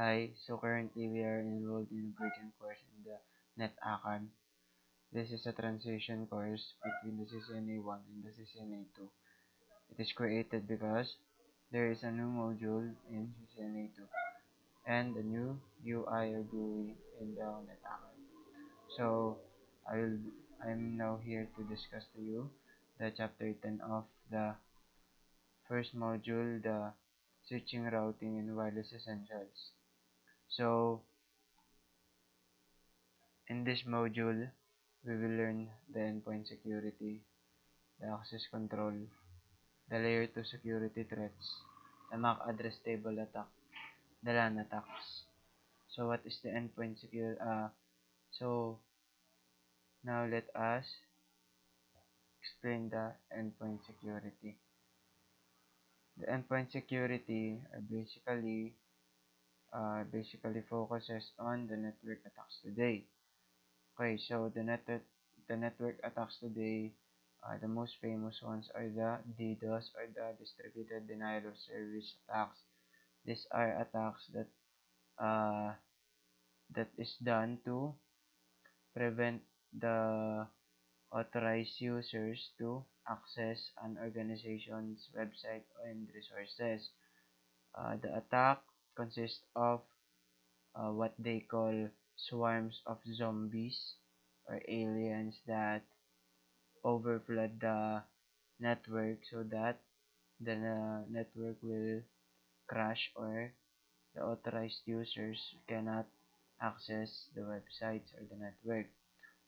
Hi, so currently we are enrolled in a break-in course in the NetACAN. This is a transition course between the CCNA 1 and the CCNA 2. It is created because there is a new module in CCNA 2 and a new UI or GUI in the NetACAN. So I will, I'm now here to discuss to you the chapter 10 of the first module, the switching, routing, and wireless essentials. So in this module, we will learn the endpoint security, the access control, the layer 2 security threats, the MAC address table attack, the LAN attacks. So what is the endpoint security? So now let us explain the endpoint security. The endpoint security are basically focuses on the network attacks today. Okay, so the network attacks today, the most famous ones are the DDoS or the distributed denial of service attacks. These are attacks uh, that is done to prevent the authorized users to access an organization's website and resources. The attack consists of what they call swarms of zombies or aliens that overflood the network so that the network will crash or the authorized users cannot access the websites or the network.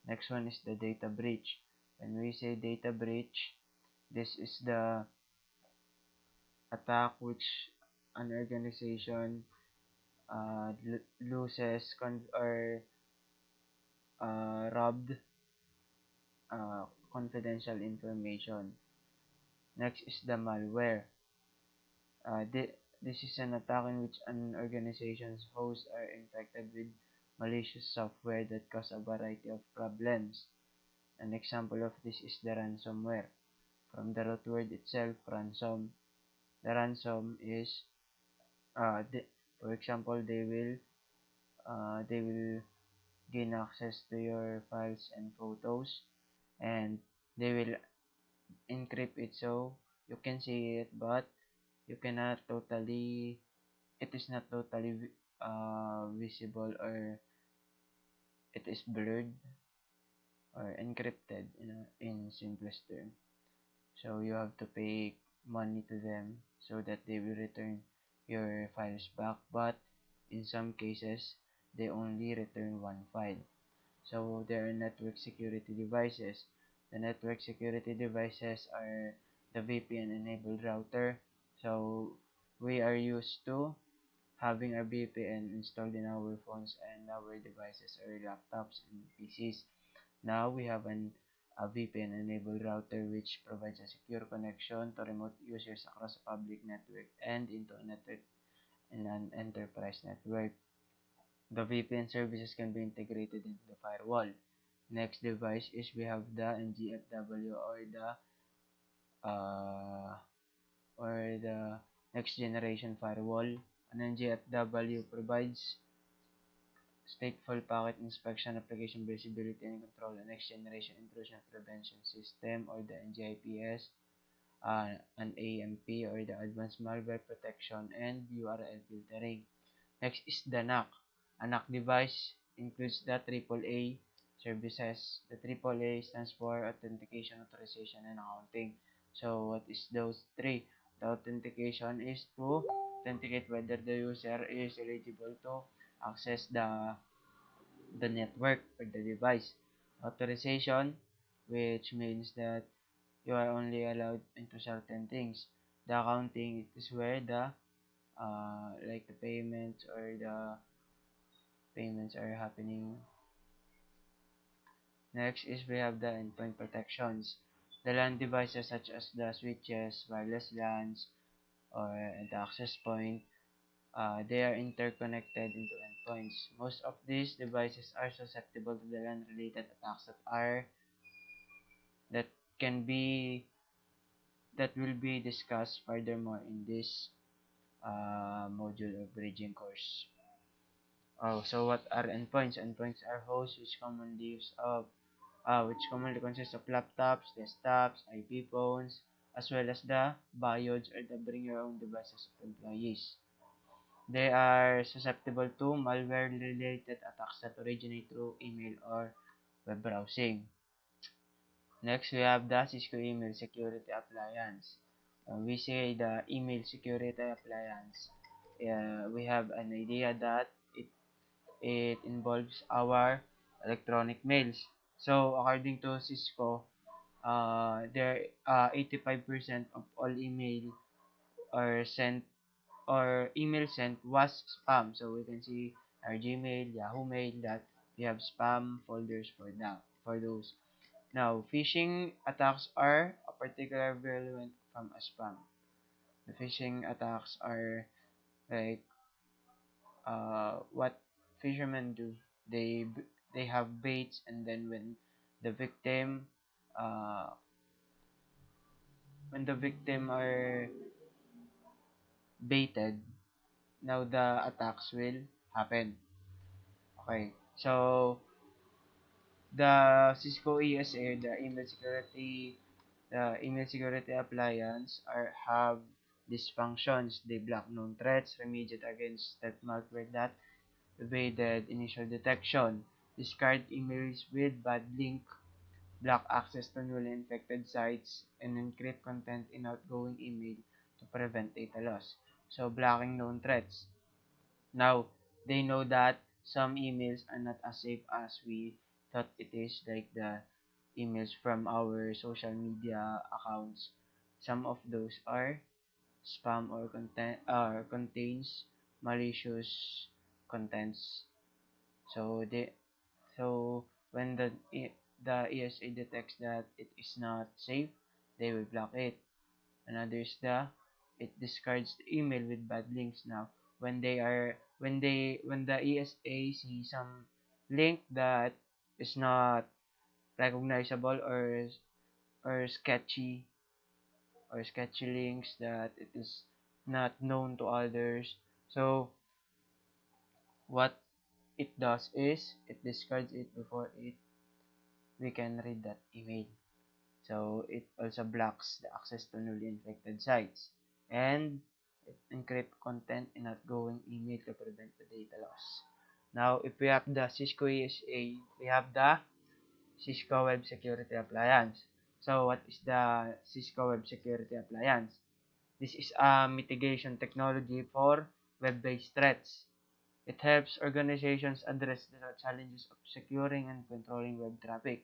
Next one is the data breach. When we say data breach, this is the attack which an organization loses or robbed confidential information. Next is the malware. This is an attack in which an organization's hosts are infected with malicious software that cause a variety of problems. An example of this is the ransomware. From the root word itself, ransom. The ransom is, for example, they will gain access to your files and photos, and they will encrypt it so you can see it, but you cannot totally it is not totally visible, or it is blurred or encrypted in simplest term. So you have to pay money to them so that they will return your files back, but in some cases they only return one file. So there are network security devices. The network security devices are the VPN enabled router. So we are used to having a VPN installed in our phones and our devices or laptops and PCs. Now we have a VPN enabled router which provides a secure connection to remote users across a public network and into a network in an enterprise network. The VPN services can be integrated into the firewall. Next device is we have the NGFW uh, or the next generation firewall. An NGFW provides stateful packet inspection, application visibility and control, a next generation intrusion prevention system or the NGIPS, an AMP or the advanced malware protection, and URL filtering. Next is the NAC. A NAC device includes the AAA services. The AAA stands for Authentication, Authorization, and Accounting. So what is those three? The authentication is to authenticate whether the user is eligible to access the network or the device. Authorization, which means that you are only allowed into certain things. The accounting is where the like the payments or the payments are happening. Next is we have the endpoint protections. The LAN devices such as the switches, wireless LANs, or the access point, they are interconnected into endpoints. Most of these devices are susceptible to the LAN-related attacks that can be that will be discussed furthermore in this module of bridging course. Oh, so what are endpoints? Endpoints are hosts which commonly consist of laptops, desktops, IP phones, as well as the BIOS or the bring your own devices of employees. They are susceptible to malware-related attacks that originate through email or web browsing. Next, we have the Cisco Email Security Appliance. We say the email security appliance. We have an idea that it involves our electronic mails. So, according to Cisco, 85% of all sent email sent was spam. So we can see our Gmail, Yahoo Mail that we have spam folders for those. Now, phishing attacks are a particular virulent from a spam. The phishing attacks are like what fishermen do. They have baits, and then the victim uh, when the victim are baited, now the attacks will happen. Okay, so the Cisco ESA, the email security appliance have these functions. They block known threats, remediate against that malware that evaded initial detection, discard emails with bad link, block access to newly infected sites, and encrypt content in outgoing email to prevent data loss. So blocking known threats. Now, they know that some emails are not as safe as we thought it is, like the emails from our social media accounts. Some of those are spam or contains malicious contents. So when the ESA detects that it is not safe, they will block it. Another is it discards the email with bad links. Now when the ESA see some link that is not recognizable or sketchy links that it is not known to others. So what it does is it discards it before it we can read that email. So it also blocks the access to newly infected sites, and it encrypt content in outgoing email to prevent the data loss. Now, if we have the Cisco ESA, we have the Cisco Web Security Appliance. So, what is the Cisco Web Security Appliance? This is a mitigation technology for web-based threats. It helps organizations address the challenges of securing and controlling web traffic.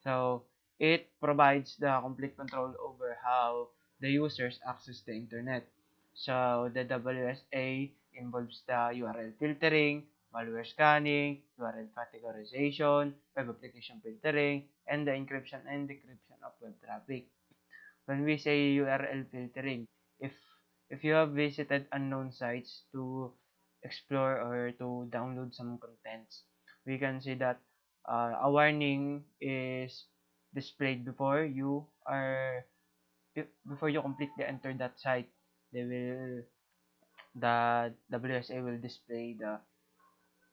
So it provides the complete control over how the users access the internet. So the WSA involves the URL filtering, malware scanning, URL categorization, web application filtering, and the encryption and decryption of web traffic. When we say URL filtering, if if you have visited unknown sites to explore or to download some contents, we can see that a warning is displayed before you completely enter that site. They will the WSA will display the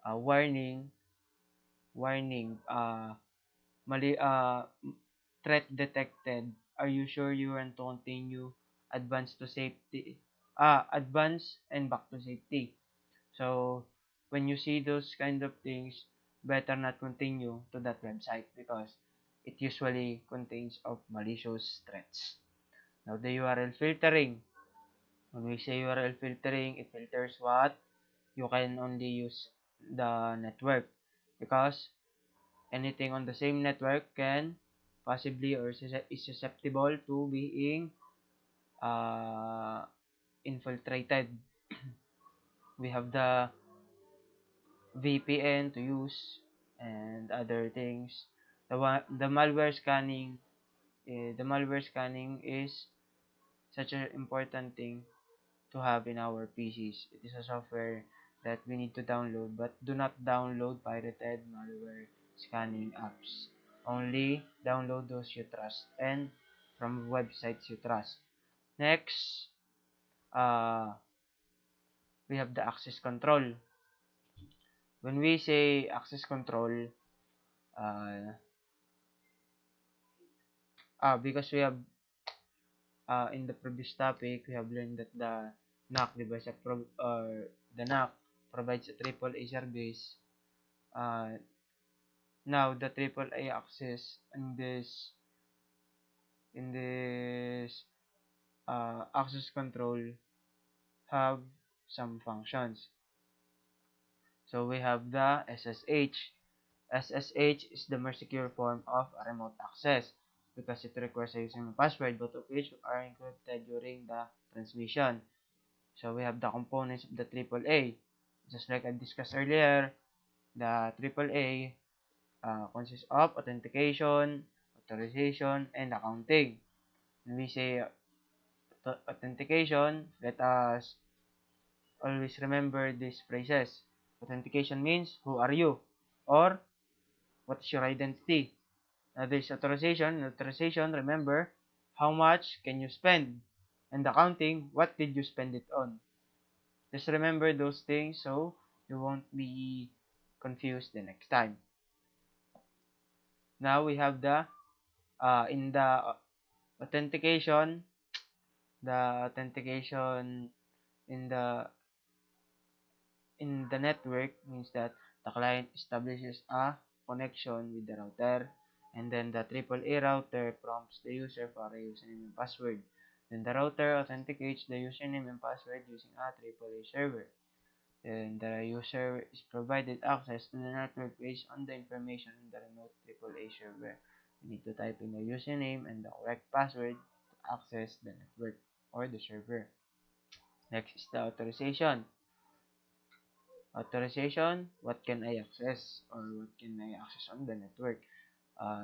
uh, warning warning mali threat detected. Are you sure you want to continue advance to safety? Advance and back to safety. So when you see those kind of things, better not continue to that website because it usually contains of malicious threats. Now the URL filtering. When we say URL filtering, it filters what you can only use the network because anything on the same network can possibly or is susceptible to being uh, infiltrated. We have the VPN to use and other things. The malware scanning, is such an important thing to have in our PCs. It is a software that we need to download, but do not download pirated malware scanning apps. Only download those you trust and from websites you trust. Next, uh, we have the access control. When we say access control, uh, because we have in the previous topic, we have learned that the NAC device or the NAC provides a triple A service. Uh, Now the triple A access in this access control have some functions. So we have the SSH. SSH is the more secure form of remote access because it requires a username and password, both of which are encrypted during the transmission. So we have the components of the AAA. Just like I discussed earlier, the AAA consists of authentication, authorization, and accounting. When we say authentication, let us always remember these phrases. Authentication means who are you or what is your identity. Now there's authorization. Authorization, remember how much can you spend. And accounting, what did you spend it on. Just remember those things so you won't be confused the next time. Now we have the in the authentication, the authentication in the network means that the client establishes a connection with the router, and then the AAA router prompts the user for a username and password. Then the router authenticates the username and password using a AAA server. Then the user is provided access to the network based on the information in the remote AAA server. You need to type in the username and the correct password to access the network or the server. Next is the authorization. Authorization, what can I access or what can I access on the network?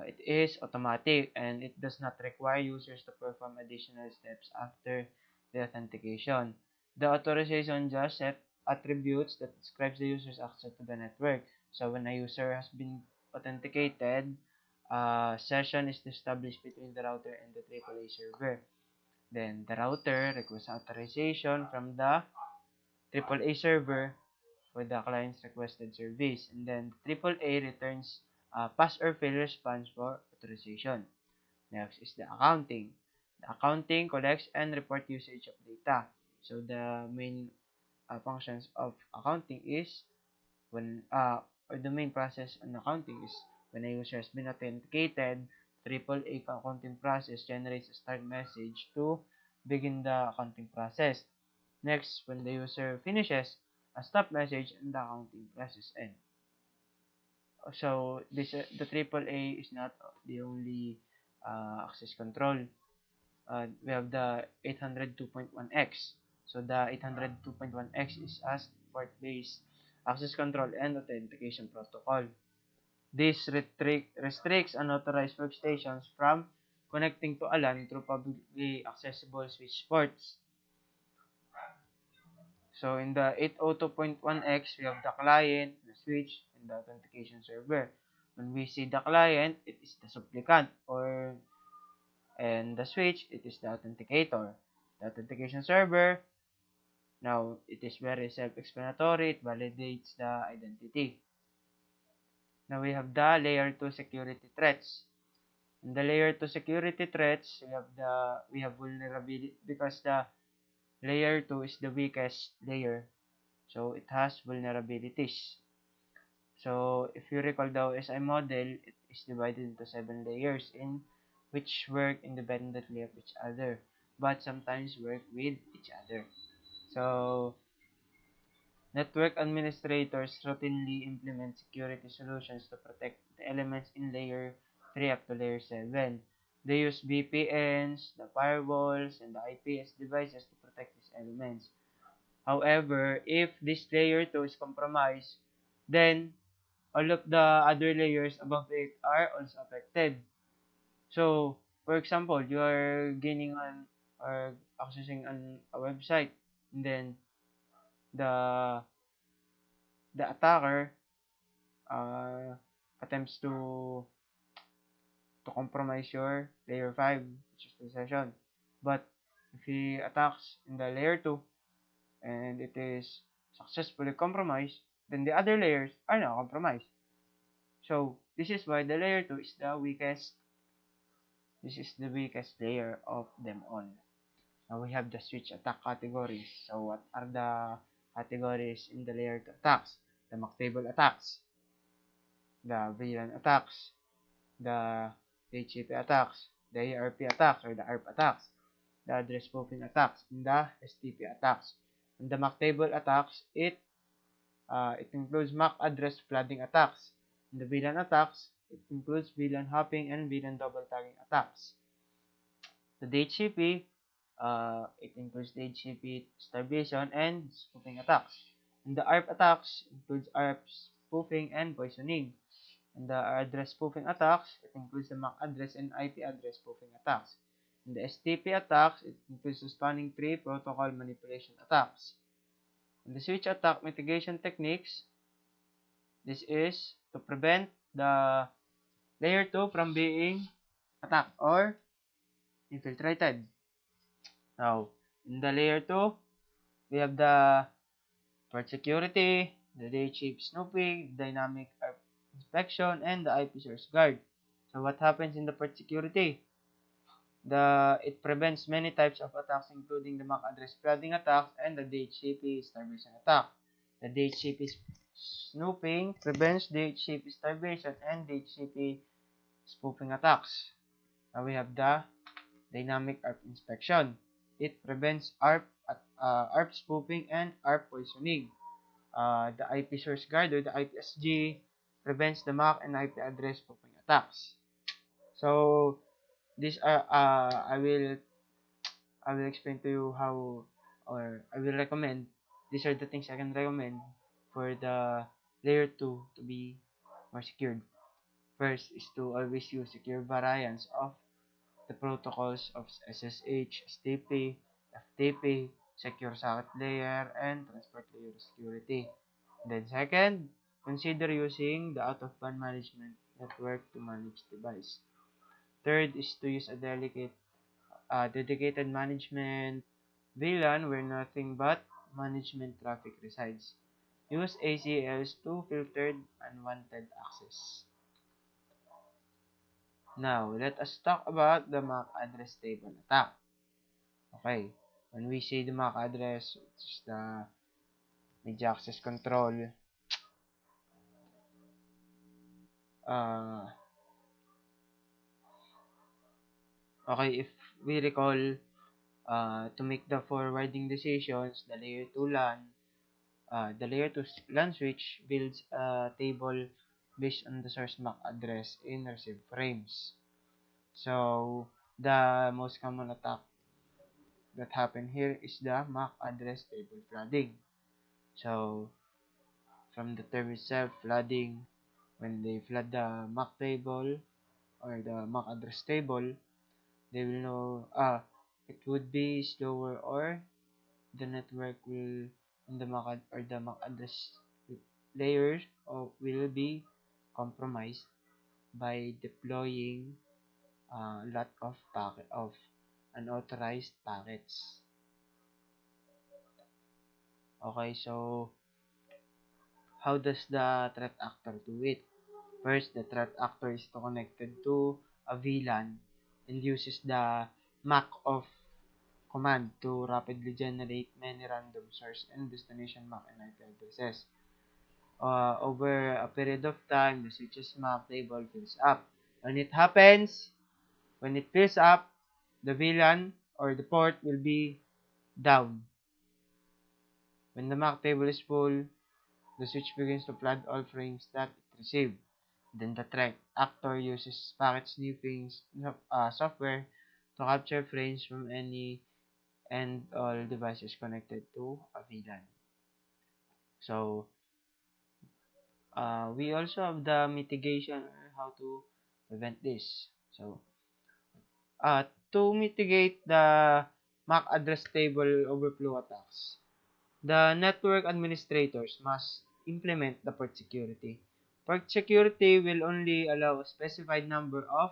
It is automatic and it does not require users to perform additional steps after the authentication. The authorization just set attributes that describes the user's access to the network. So when a user has been authenticated, a session is established between the router and the AAA server. Then the router requests authorization from the AAA server for the client's requested service. And then AAA returns pass or fail response for authorization. Next is the accounting. The accounting collects and report usage of data. So the main functions of accounting is when or the main process in accounting is when a user has been authenticated, AAA accounting process generates a start message to begin the accounting process. Next, when the user finishes, a stop message and the accounting process ends. So this the AAA is not the only access control. We have the 802.1x. So the 802.1x is a port-based access control and authentication protocol. This restricts unauthorized workstations from connecting to a LAN through publicly accessible switch ports. So in the 802.1x, we have the client, the switch, and the authentication server. When we see the client, it is the supplicant, and the switch, it is the authenticator. The authentication server, now it is very self-explanatory, it validates the identity. Now we have the layer 2 security threats. In the layer 2 security threats, we have vulnerability because the layer 2 is the weakest layer. So it has vulnerabilities. So if you recall the OSI model, it is divided into 7 layers in which work independently of each other, but sometimes work with each other. So network administrators routinely implement security solutions to protect the elements in layer 3 up to layer 7. They use VPNs, the firewalls, and the IPS devices to protect these elements. However, if this layer 2 is compromised, then all of the other layers above it are also affected. So, for example, you are gaining on or accessing on a website, and then the attacker uh, attempts to compromise your layer 5, which is the session. But if he attacks in the layer 2 and it is successfully compromised, then the other layers are now compromised. So this is why the layer 2 is the weakest. This is the weakest layer of them all. Now we have the switch attack categories. So what are the categories in the layer 2 attacks? The MAC table attacks, the VLAN attacks, the HTTP attacks, the ARP attacks or the ARP attacks, the address spoofing attacks, and the STP attacks. And the MAC table attacks, it includes MAC address flooding attacks. In the VLAN attacks, it includes VLAN hopping and VLAN double tagging attacks. The DHCP, it includes DHCP starvation and spoofing attacks. And the ARP attacks includes ARP spoofing and poisoning. And the address spoofing attacks, it includes the MAC address and IP address spoofing attacks. In the STP attacks, it includes the spanning tree protocol manipulation attacks. In the switch attack mitigation techniques, this is to prevent the layer 2 from being attacked or infiltrated. Now, in the layer 2, we have the port security, the day chip snooping, dynamic inspection, and the IP source guard. So what happens in the port security? It prevents many types of attacks including the MAC address flooding attack and the DHCP starvation attack. The DHCP snooping prevents DHCP starvation and DHCP spoofing attacks. Now we have the dynamic ARP inspection. It prevents ARP spoofing and ARP poisoning. The IP source guard or the IPSG prevents the MAC and IP address spoofing attacks. So this I will explain to you how, or I will recommend, these are the things I can recommend for the layer 2 to be more secured. First is to always use secure variants of the protocols of SSH, STP, FTP, secure socket layer, and transport layer security. Then second, consider using the out-of-band management network to manage device. Third is to use a dedicated management VLAN where nothing but management traffic resides. Use ACLs to filter unwanted access. Now, let us talk about the MAC address table attack. Okay, when we say the MAC address, which is the media access control, okay, if we recall, to make the forwarding decisions, the layer 2 LAN switch builds a table based on the source MAC address in receive frames. So the most common attack that happen here is the MAC address table flooding. So from the term itself, flooding, when they flood the MAC table or the MAC address table, they will know it would be slower or the network will in the MAC or the MAC address layer will be compromised by deploying a lot of unauthorized packets. Okay, so how does the threat actor do it? First, the threat actor is connected to a VLAN and uses the MAC-off command to rapidly generate many random source and destination MAC and IP addresses. Over a period of time, the switch's MAC table fills up. When it fills up, the VLAN or the port will be down. When the MAC table is full, the switch begins to flood all frames that it received. Then the threat actor uses packet sniffing software to capture frames from any and all devices connected to a VLAN. So we also have the mitigation or how to prevent this. So to mitigate the MAC address table overflow attacks, the network administrators must implement the port security. Port security will only allow a specified number of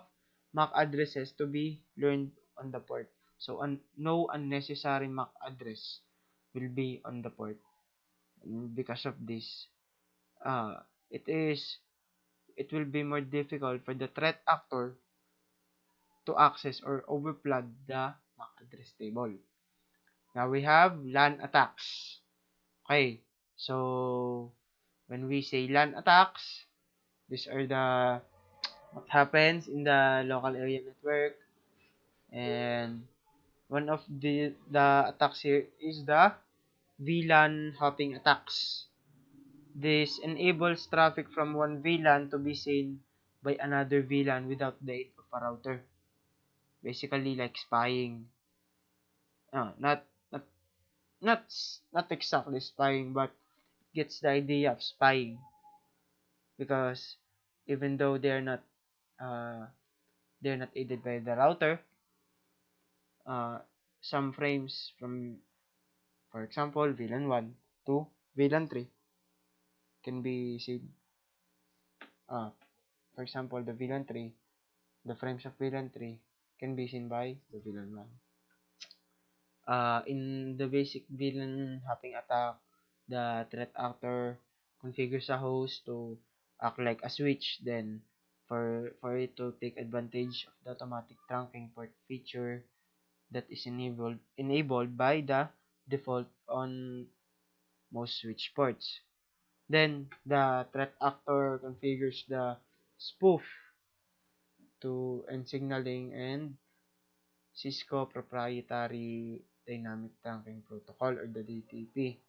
MAC addresses to be learned on the port. So no unnecessary MAC address will be on the port. And because of this, uh, it is it will be more difficult for the threat actor to access or overflood the MAC address table. Now we have LAN attacks. Okay, so when we say LAN attacks, these are the what happens in the local area network, and one of the attacks here is the VLAN hopping attacks. This enables traffic from one VLAN to be seen by another VLAN without the aid of a router. Basically like spying. Uh, not not not not exactly spying, but gets the idea of spying because even though uh, they're not aided by the router, uh, some frames from, for example, VLAN 1 to VLAN 3 can be seen. Uh, for example, the frames of VLAN 3 can be seen by the VLAN 1. In the basic VLAN hopping attack, the threat actor configures a host to act like a switch, then for it to take advantage of the automatic trunking port feature that is enabled by the default on most switch ports. Then the threat actor configures the spoof to and signaling and Cisco proprietary dynamic trunking protocol or the DTP.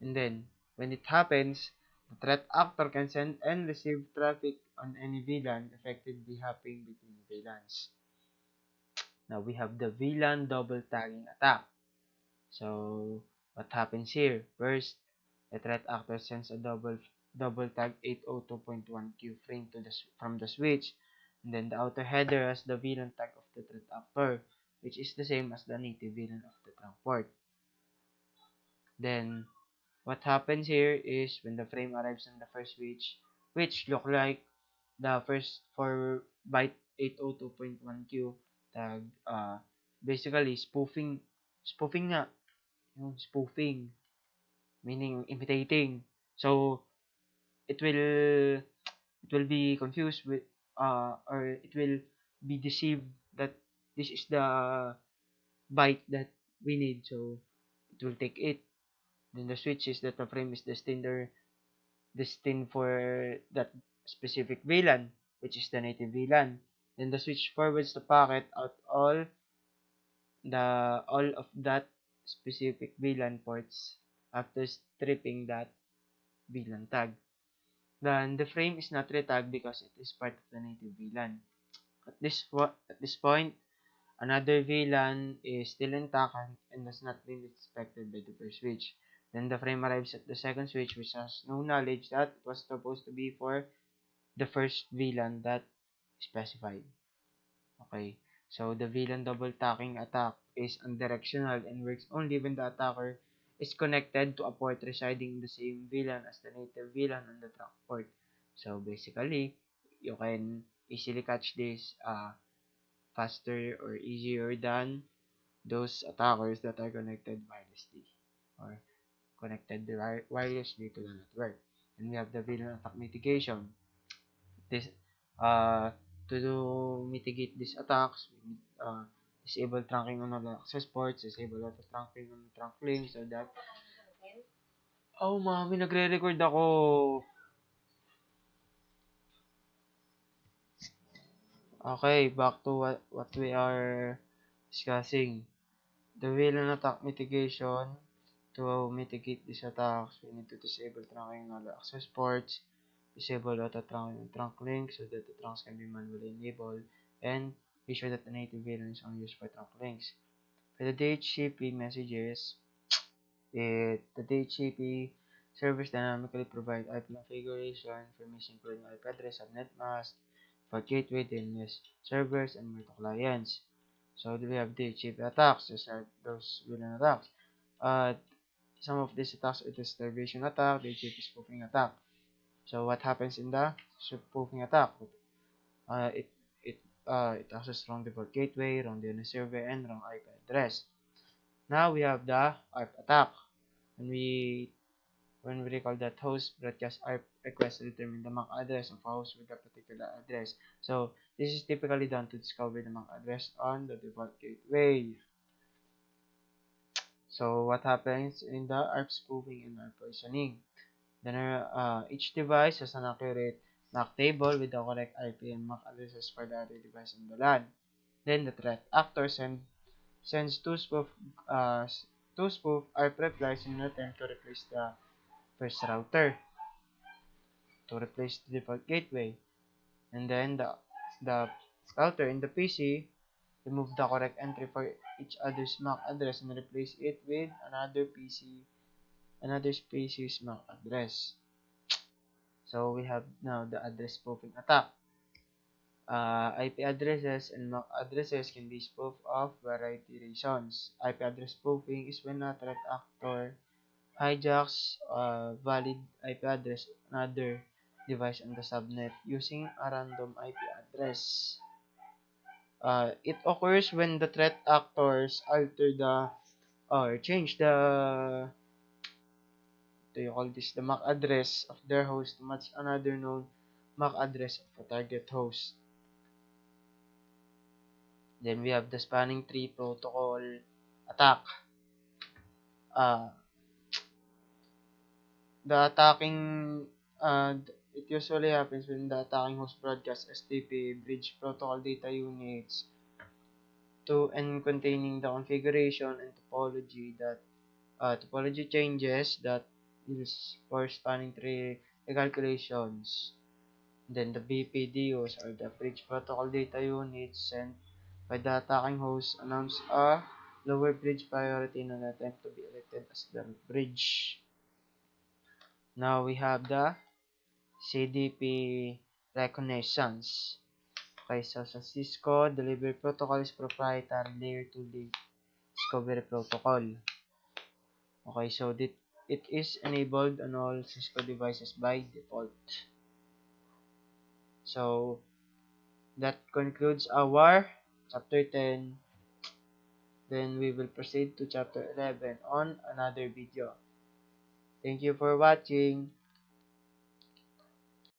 And then when it happens, the threat actor can send and receive traffic on any VLAN, effectively hopping between VLANs. Now we have the VLAN double tagging attack. So what happens here? First, the threat actor sends a double tag 802.1Q frame from the switch, and then the outer header has the VLAN tag of the threat actor, which is the same as the native VLAN of the trunk port. Then what happens here is when the frame arrives on the first switch, which look like the first 4 byte 802.1Q tag, basically spoofing nga, yung spoofing, meaning imitating. So it will be confused with or it will be deceived that this is the byte that we need, so it will take it. Then the switch is that the frame is destined for that specific VLAN, which is the native VLAN. Then the switch forwards the packet out all of that specific VLAN ports after stripping that VLAN tag. Then the frame is not retagged because it is part of the native VLAN. At this point, another VLAN is still intact and has not been inspected by the first switch. Then the frame arrives at the second switch, which has no knowledge that it was supposed to be for the first VLAN that specified. Okay, so the VLAN double tacking attack is unidirectional and works only when the attacker is connected to a port residing in the same VLAN as the native VLAN on the trunk port. So basically, you can easily catch this faster or easier than those attackers that are connected wirelessly or connected wirelessly to the network. And we have the VLAN attack mitigation. This uh to mitigate these attacks, we need disable trunking on all access ports, disable auto trunking on trunk links, so that oh mami, nagre-record ako. Okay, back to what we are discussing. The VLAN attack mitigation. To mitigate these attacks, we need to disable trunking on all access ports, disable auto trunking on trunk links so that the trunks can be manually enabled, and be sure that the native VLAN is only used for trunk links. For the DHCP messages, the DHCP servers dynamically provide IP configuration information including IP address, subnet mask, for gateway, DNS servers, and more clients. So we have DHCP attacks. Those VLAN attacks. Some of these attacks are the starvation attack, DHCP spoofing attack. So what happens in the spoofing attack? Uh, it it accesses wrong default gateway, wrong DNS server, and wrong IP address. Now we have the ARP attack. When we when we recall that host broadcast ARP request to determine the MAC address of a host with a particular address. So this is typically done to discover the MAC address on the default gateway. So what happens in the ARP spoofing and ARP poisoning? Then each device has an accurate MAC table with the correct IP and MAC addresses for the other device on the LAN. Then the threat actor sends uh, two spoof ARP replies in an attempt to replace the first router, to replace the default gateway. And then the router in the PC remove the correct entry for each other's MAC address and replace it with another PC's MAC address. So we have now the address spoofing attack. IP addresses and MAC addresses can be spoofed of variety reasons. IP address spoofing is when a threat actor hijacks a valid IP address of another device on the subnet using a random IP address. It occurs when the threat actors alter the or change the MAC address of their host to match another known MAC address of a target host. Then we have the spanning tree protocol attack. Uh, the attacking it usually happens when the attacking host broadcasts STP bridge protocol data units to and containing the configuration and topology changes that is for spanning tree calculations. Then the BPDUs or the bridge protocol data units sent by the attacking host announce a lower bridge priority in an attempt to be elected as the bridge. Now we have the CDP reconnaissance. Okay, so sa Cisco, delivery protocol is proprietary layer 2 discovery protocol. Okay, so it is enabled on all Cisco devices by default. So that concludes our chapter 10. Then we will proceed to chapter 11 on another video. Thank you for watching.